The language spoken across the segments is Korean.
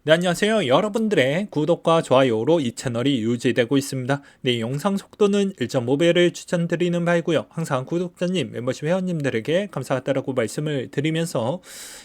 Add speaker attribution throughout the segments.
Speaker 1: 네, 안녕하세요. 여러분들의 구독과 좋아요로 이 채널이 유지되고 있습니다. 네, 영상 속도는 1.5배를 추천드리는 바이고요. 항상 구독자님, 멤버십 회원님들에게 감사하다라고 말씀을 드리면서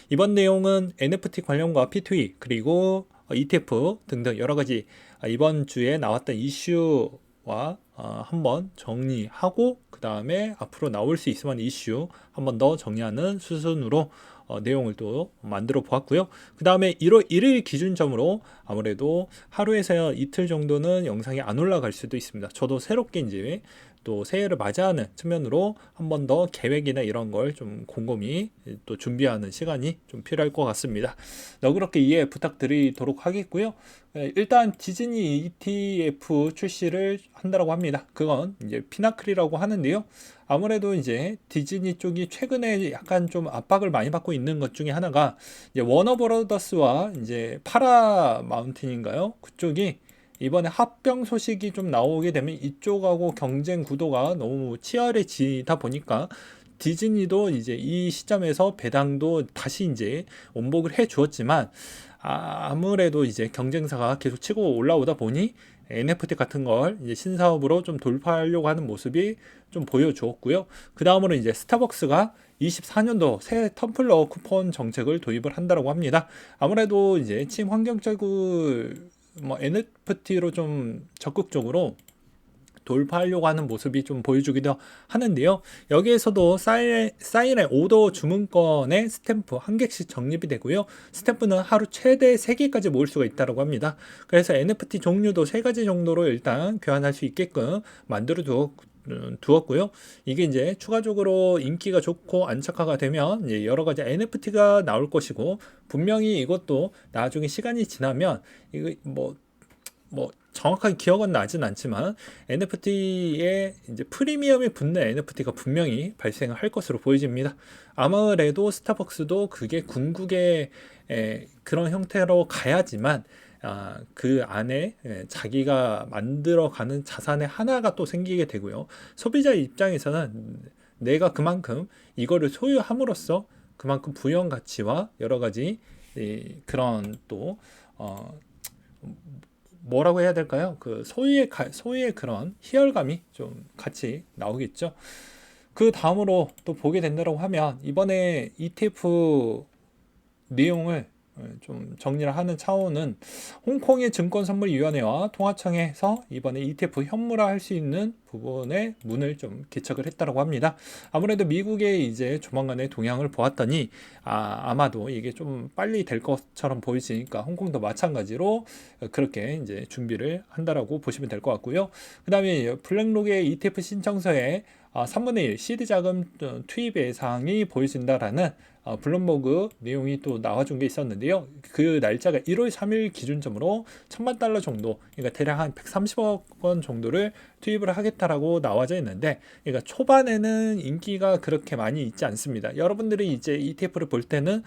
Speaker 1: 이번 내용은 NFT 관련과 P2E 그리고 ETF 등등 여러 가지 이번 주에 나왔던 이슈와 한번 정리하고 그 다음에 앞으로 나올 수 있을 만한 이슈 한번 더 정리하는 수순으로 내용을 또 만들어 보았고요. 그 다음에 1월 1일 기준점으로 아무래도 하루에서 이틀 정도는 영상이 안 올라갈 수도 있습니다. 저도 새롭게 이제 또 새해를 맞이하는 측면으로 한 번 더 계획이나 이런 걸 좀 곰곰이 또 준비하는 시간이 좀 필요할 것 같습니다. 너그럽게 이해 부탁드리도록 하겠고요. 일단 디즈니 ETF 출시를 한다고 합니다. 그건 이제 피나클이라고 하는데요. 아무래도 이제 디즈니 쪽이 최근에 약간 좀 압박을 많이 받고 있는 것 중에 하나가 이제 워너브라더스와 이제 파라마운틴인가요? 그쪽이 이번에 합병 소식이 좀 나오게 되면 이쪽하고 경쟁 구도가 너무 치열해지다 보니까 디즈니도 이제 이 시점에서 배당도 다시 이제 원복을 해 주었지만 아무래도 이제 경쟁사가 계속 치고 올라오다 보니 NFT 같은 걸 이제 신사업으로 좀 돌파하려고 하는 모습이 좀 보여주었고요. 그 다음으로 이제 스타벅스가 24년도 새 텀블러 쿠폰 정책을 도입을 한다고 합니다. 아무래도 이제 친환경적인 NFT로 좀 적극적으로 돌파하려고 하는 모습이 좀 보여주기도 하는데요. 여기에서도 사인의 오더 주문권의 스탬프 한 개씩 적립이 되고요. 스탬프는 하루 최대 3개까지 모을 수가 있다고 합니다. 그래서 NFT 종류도 3가지 정도로 일단 교환할 수 있게끔 만들어 두었고요. 이게 이제 추가적으로 인기가 좋고 안착화가 되면 이제 여러 가지 NFT가 나올 것이고 분명히 이것도 나중에 시간이 지나면 이거 뭐 정확하게 기억은 나진 않지만 NFT에 이제 프리미엄이 붙는 NFT가 분명히 발생을 할 것으로 보여집니다. 아무래도 스타벅스도 그게 궁극의 그런 형태로 가야지만 그 안에 자기가 만들어가는 자산의 하나가 또 생기게 되고요. 소비자 입장에서는 내가 그만큼 이거를 소유함으로써 그만큼 부연 가치와 여러 가지 그런 또 뭐라고 해야 될까요? 그 소유의 그런 희열감이 좀 같이 나오겠죠. 그 다음으로 또 보게 된다고 하면 이번에 ETF 내용을 좀 정리를 하는 차원은 홍콩의 증권선물위원회와 통화청에서 이번에 ETF 현물화할 수 있는 부분에 문을 좀 개척을 했다고 합니다. 아무래도 미국의 이제 조만간의 동향을 보았더니 아마도 이게 좀 빨리 될 것처럼 보이시니까 홍콩도 마찬가지로 그렇게 이제 준비를 한다라고 보시면 될 것 같고요. 그 다음에 블랙록의 ETF 신청서에 3분의 1 시드 자금 투입 예상이 보여진다라는 블룸버그 내용이 또 나와준 게 있었는데요. 그 날짜가 1월 3일 기준점으로 $10,000 정도, 그러니까 대략 한 130억 원 정도를 투입을 하겠다라고 나와져 있는데, 그러니까 초반에는 인기가 그렇게 많이 있지 않습니다. 여러분들이 이제 ETF를 볼 때는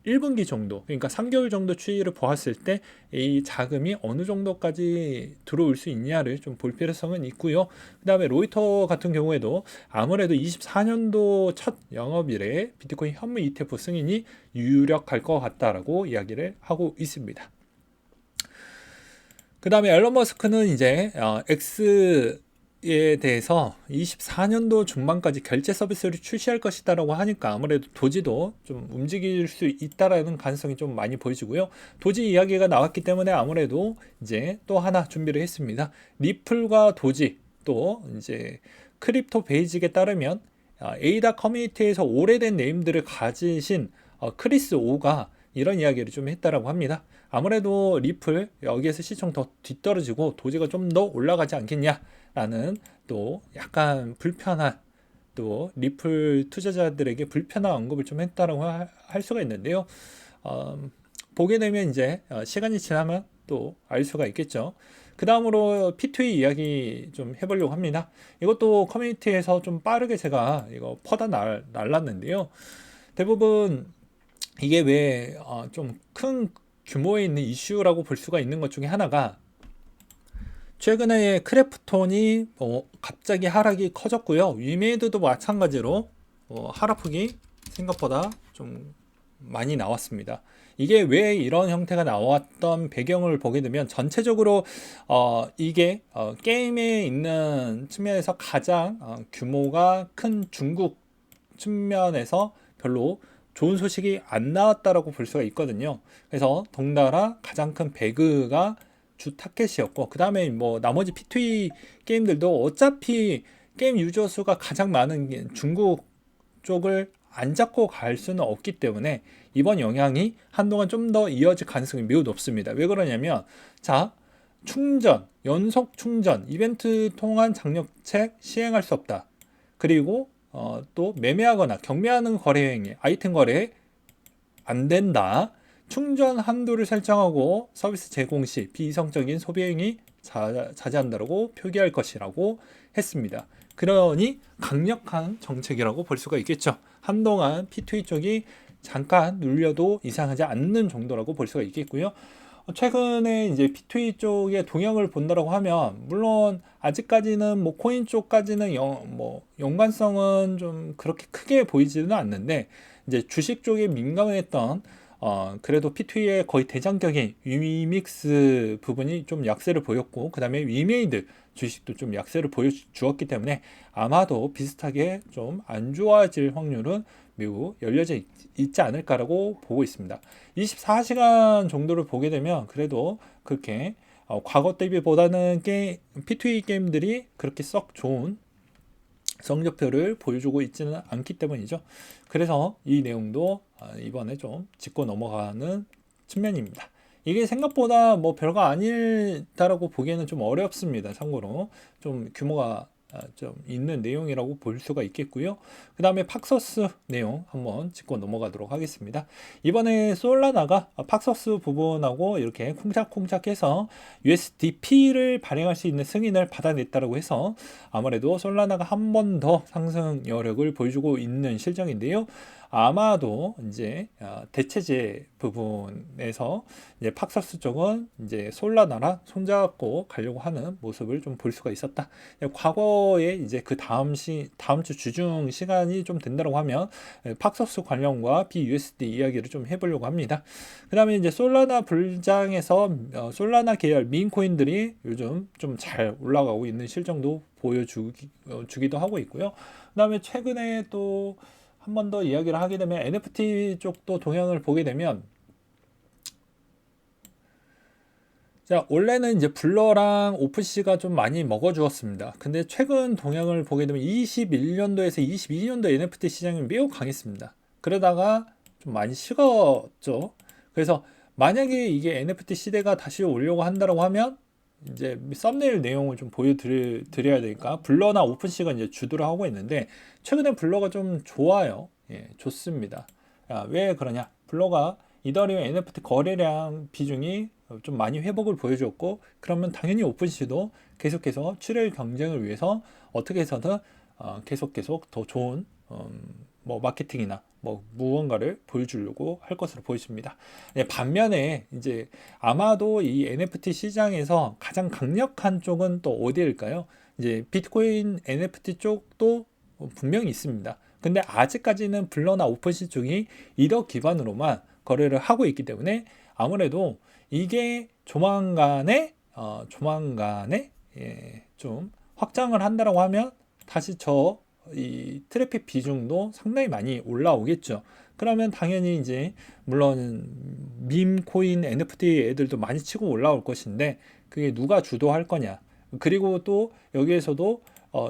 Speaker 1: 1분기 정도, 그러니까 3개월 정도 추이를 보았을 때 이 자금이 어느 정도까지 들어올 수 있냐를 좀 볼 필요성은 있고요. 그 다음에 로이터 같은 경우에도 아무래도 24년도 첫 영업일에 비트코인 현물 ETF 승인이 유력할 것 같다라고 이야기를 하고 있습니다. 그 다음에 앨런 머스크는 이제 X에 대해서 24년도 중반까지 결제 서비스를 출시할 것이다라고 하니까 아무래도 도지도 좀 움직일 수 있다라는 가능성이 좀 많이 보여지고요. 도지 이야기가 나왔기 때문에 아무래도 이제 또 하나 준비를 했습니다. 리플과 도지 또 이제 크립토 베이직에 따르면 에이다 커뮤니티에서 오래된 네임들을 가지신 크리스 오가 이런 이야기를 좀 했다라고 합니다. 아무래도 리플 여기에서 시총 더 뒤떨어지고 도지가 좀 더 올라가지 않겠냐라는 또 약간 불편한 또 리플 투자자들에게 불편한 언급을 좀 했다라고 할 수가 있는데요. 보게 되면 이제 시간이 지나면 또 알 수가 있겠죠. 그 다음으로 P2E 이야기 좀 해보려고 합니다. 이것도 커뮤니티에서 좀 빠르게 제가 이거 퍼다 날랐는데요. 대부분 이게 왜 좀 큰 규모에 있는 이슈라고 볼 수가 있는 것 중에 하나가 최근에 크래프톤이 갑자기 하락이 커졌고요. 위메이드도 마찬가지로 하락폭이 생각보다 좀 많이 나왔습니다. 이게 왜 이런 형태가 나왔던 배경을 보게 되면 전체적으로 이게 게임에 있는 측면에서 가장 규모가 큰 중국 측면에서 별로 좋은 소식이 안 나왔다라고 볼 수가 있거든요. 그래서 덩달아 가장 큰 배그가 주 타켓이었고, 그 다음에 뭐 나머지 P2E 게임들도 어차피 게임 유저 수가 가장 많은 중국 쪽을 안 잡고 갈 수는 없기 때문에 이번 영향이 한동안 좀 더 이어질 가능성이 매우 높습니다. 왜 그러냐면, 자, 충전, 연속 충전, 이벤트 통한 장려책 시행할 수 없다. 그리고 또 매매하거나 경매하는 거래 행위, 아이템 거래 안 된다. 충전 한도를 설정하고 서비스 제공 시 비이성적인 소비 행위 자제한다고 표기할 것이라고 했습니다. 그러니 강력한 정책이라고 볼 수가 있겠죠. 한동안 P2E 쪽이 잠깐 눌려도 이상하지 않는 정도라고 볼 수가 있겠고요. 최근에 이제 P2E 쪽의 동향을 본다라고 하면, 물론 아직까지는 뭐 코인 쪽까지는 연관성은 좀 그렇게 크게 보이지는 않는데, 이제 주식 쪽에 민감했던 그래도 P2E의 거의 대장격인 위믹스 부분이 좀 약세를 보였고, 그 다음에 위메이드 주식도 좀 약세를 보여주었기 때문에 아마도 비슷하게 좀 안 좋아질 확률은 매우 열려져 있지 않을까라고 보고 있습니다. 24시간 정도를 보게 되면 그래도 그렇게 과거 대비보다는 P2E 게임들이 그렇게 썩 좋은 성적표를 보여주고 있지는 않기 때문이죠. 그래서 이 내용도 이번에 좀 짚고 넘어가는 측면입니다. 이게 생각보다 뭐 별거 아니다라고 보기에는 좀 어렵습니다. 참고로 좀 규모가 좀 있는 내용이라고 볼 수가 있겠고요. 그 다음에 팍서스 내용 한번 짚고 넘어가도록 하겠습니다. 이번에 솔라나가 팍서스 부분하고 이렇게 콩닥콩닥해서 USDP를 발행할 수 있는 승인을 받아냈다고 해서 아무래도 솔라나가 한 번 더 상승 여력을 보여주고 있는 실정인데요. 아마도 이제 대체제 부분에서 이제 팍서스 쪽은 이제 솔라나랑 손잡고 가려고 하는 모습을 좀 볼 수가 있었다. 과거에 이제 그 다음 주 주중 시간이 좀 된다고 하면 팍서스 관련과 BUSD 이야기를 좀 해보려고 합니다. 그 다음에 이제 솔라나 불장에서 솔라나 계열 민 코인들이 요즘 좀 잘 올라가고 있는 실정도 보여주기도 하고 있고요. 그 다음에 최근에 또 한 번 더 이야기를 하게 되면 NFT 쪽도 동향을 보게 되면, 자, 원래는 이제 블러랑 오픈시가 좀 많이 먹어주었습니다. 근데 최근 동향을 보게 되면 21년도에서 22년도 NFT 시장이 매우 강했습니다. 그러다가 좀 많이 식었죠. 그래서 만약에 이게 NFT 시대가 다시 오려고 한다고 하면 이제 썸네일 내용을 좀 보여드려야 되니까 블러나 오픈시가 이제 주도를 하고 있는데, 최근에 블러가 좀 좋아요. 예, 좋습니다. 왜 그러냐? 블러가 이더리움 NFT 거래량 비중이 좀 많이 회복을 보여줬고, 그러면 당연히 오픈시도 계속해서 출혈 경쟁을 위해서 어떻게 해서든 계속 더 좋은 뭐 마케팅이나 뭐 무언가를 보여주려고 할 것으로 보여집니다. 네, 반면에 이제 아마도 이 NFT 시장에서 가장 강력한 쪽은 또 어디일까요? 이제 비트코인 NFT 쪽도 분명히 있습니다. 근데 아직까지는 블러나 오픈시 쪽이 이더 기반으로만 거래를 하고 있기 때문에 아무래도 이게 조만간에 좀 확장을 한다라고 하면 다시 이 트래픽 비중도 상당히 많이 올라오겠죠. 그러면 당연히 이제 물론 밈 코인 NFT 애들도 많이 치고 올라올 것인데, 그게 누가 주도할 거냐. 그리고 또 여기에서도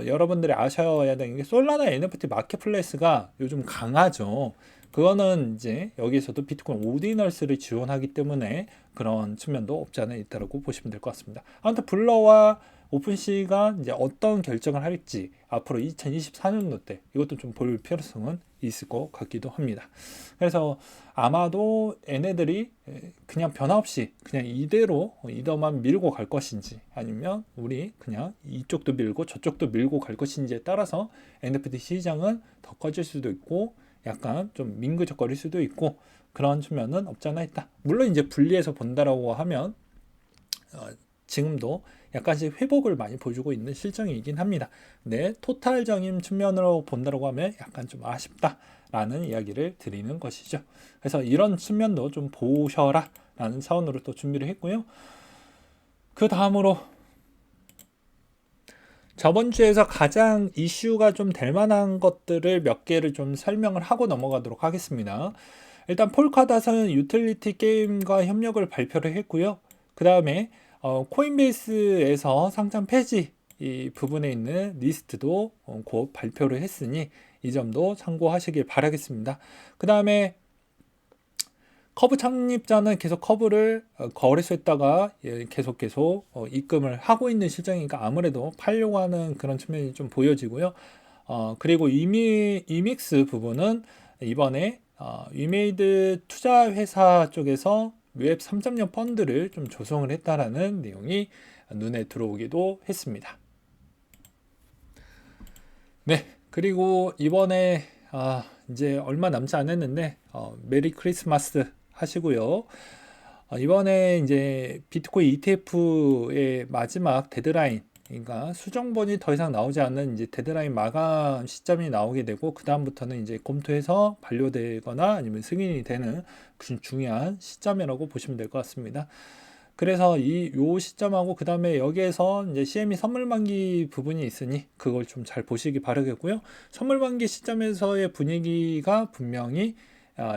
Speaker 1: 여러분들이 아셔야 되는 게 솔라나 NFT 마켓플레이스가 요즘 강하죠. 그거는 이제 여기에서도 비트코인 오디널스를 지원하기 때문에 그런 측면도 없지 않아 있다고 보시면 될 것 같습니다. 아무튼 블러와 오픈시가 이제 어떤 결정을 할지 앞으로 2024년도 때 이것도 좀 볼 필요성은 있을 것 같기도 합니다. 그래서 아마도 얘네들이 그냥 변화 없이 그냥 이대로 이더만 밀고 갈 것인지, 아니면 우리 그냥 이쪽도 밀고 저쪽도 밀고 갈 것인지에 따라서 NFT 시장은 더 커질 수도 있고 약간 좀 민그적거릴 수도 있고, 그런 측면은 없지 않아 있다. 물론 이제 분리해서 본다라고 하면 지금도 약간씩 회복을 많이 보여주고 있는 실정이긴 합니다. 근데 토탈적인 측면으로 본다고 하면 약간 좀 아쉽다 라는 이야기를 드리는 것이죠. 그래서 이런 측면도 좀 보셔라 라는 차원으로 또 준비를 했고요. 그 다음으로 저번 주에서 가장 이슈가 좀 될 만한 것들을 몇 개를 좀 설명을 하고 넘어가도록 하겠습니다. 일단 폴카닷은 유틸리티 게임과 협력을 발표를 했고요. 그 다음에 코인베이스에서 상장 폐지 이 부분에 있는 리스트도 곧 발표를 했으니 이 점도 참고하시길 바라겠습니다. 그 다음에 커브 창립자는 계속 커브를 거래소에다가 계속 입금을 하고 있는 실정이니까 아무래도 팔려고 하는 그런 측면이 좀 보여지고요. 그리고 이믹스 부분은 이번에 위메이드 투자회사 쪽에서 웹 3.0 펀드를 좀 조성을 했다라는 내용이 눈에 들어오기도 했습니다. 네, 그리고 이번에 이제 얼마 남지 않았는데 메리 크리스마스 하시고요. 이번에 이제 비트코인 ETF의 마지막 데드라인, 그러니까 수정본이 더 이상 나오지 않는 이제 데드라인 마감 시점이 나오게 되고 그 다음부터는 이제 검토해서 반려되거나 아니면 승인이 되는 그 중요한 시점이라고 보시면 될 것 같습니다. 그래서 요 시점하고 그 다음에 여기에서 이제 CME 선물 만기 부분이 있으니 그걸 좀 잘 보시기 바라겠고요. 선물 만기 시점에서의 분위기가 분명히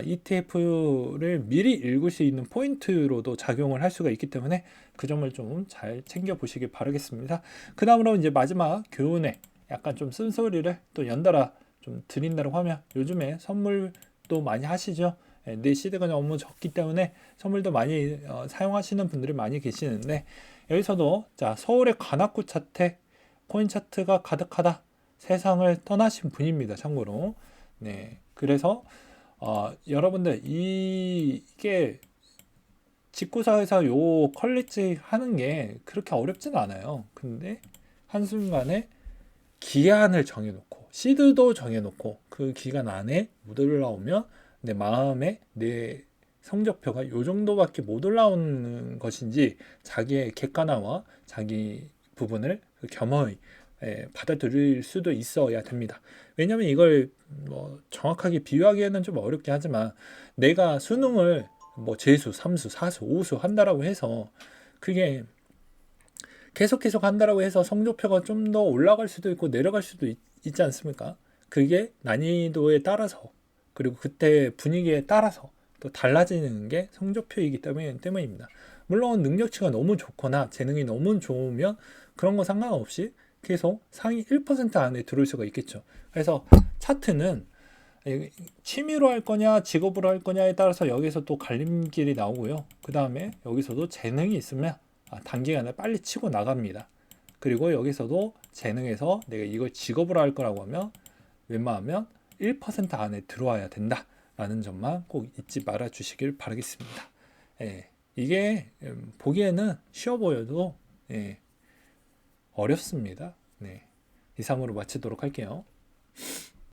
Speaker 1: ETF를 미리 읽을 수 있는 포인트로도 작용을 할 수가 있기 때문에 그 점을 좀 잘 챙겨 보시길 바라겠습니다. 그 다음으로 이제 마지막 교훈에 약간 좀 쓴소리를 또 연달아 좀 드린다고 하면 요즘에 선물도 많이 하시죠. 내 시드가 너무 적기 때문에 선물도 많이 사용하시는 분들이 많이 계시는데 여기서도 자 서울의 관악구 차트 코인 차트가 가득하다 세상을 떠나신 분입니다. 참고로 네 그래서 여러분들 이게 집구사에서 요 퀄리티 하는 게 그렇게 어렵진 않아요. 근데 한순간에 기한을 정해놓고 시드도 정해놓고 그 기간 안에 못 올라오면 내 마음에 내 성적표가 요 정도밖에 못 올라오는 것인지 자기의 객관화와 자기 부분을 겸허히 받아들일 수도 있어야 됩니다. 왜냐하면 이걸 뭐 정확하게 비유하기에는 좀 어렵긴 하지만 내가 수능을 뭐 재수, 삼수, 사수, 오수 한다라고 해서 그게 계속 한다라고 해서 성적표가 좀 더 올라갈 수도 있고 내려갈 수도 있지 않습니까? 그게 난이도에 따라서 그리고 그때 분위기에 따라서 또 달라지는 게 성적표이기 때문입니다. 물론 능력치가 너무 좋거나 재능이 너무 좋으면 그런 거 상관없이 계속 상위 1% 안에 들어올 수가 있겠죠. 그래서 차트는 취미로 할 거냐 직업으로 할 거냐에 따라서 여기서 또 갈림길이 나오고요. 그 다음에 여기서도 재능이 있으면 단기간에 빨리 치고 나갑니다. 그리고 여기서도 재능에서 내가 이걸 직업으로 할 거라고 하면 웬만하면 1% 안에 들어와야 된다라는 점만 꼭 잊지 말아 주시길 바라겠습니다. 이게 보기에는 쉬워 보여도 어렵습니다. 이상으로 마치도록 할게요.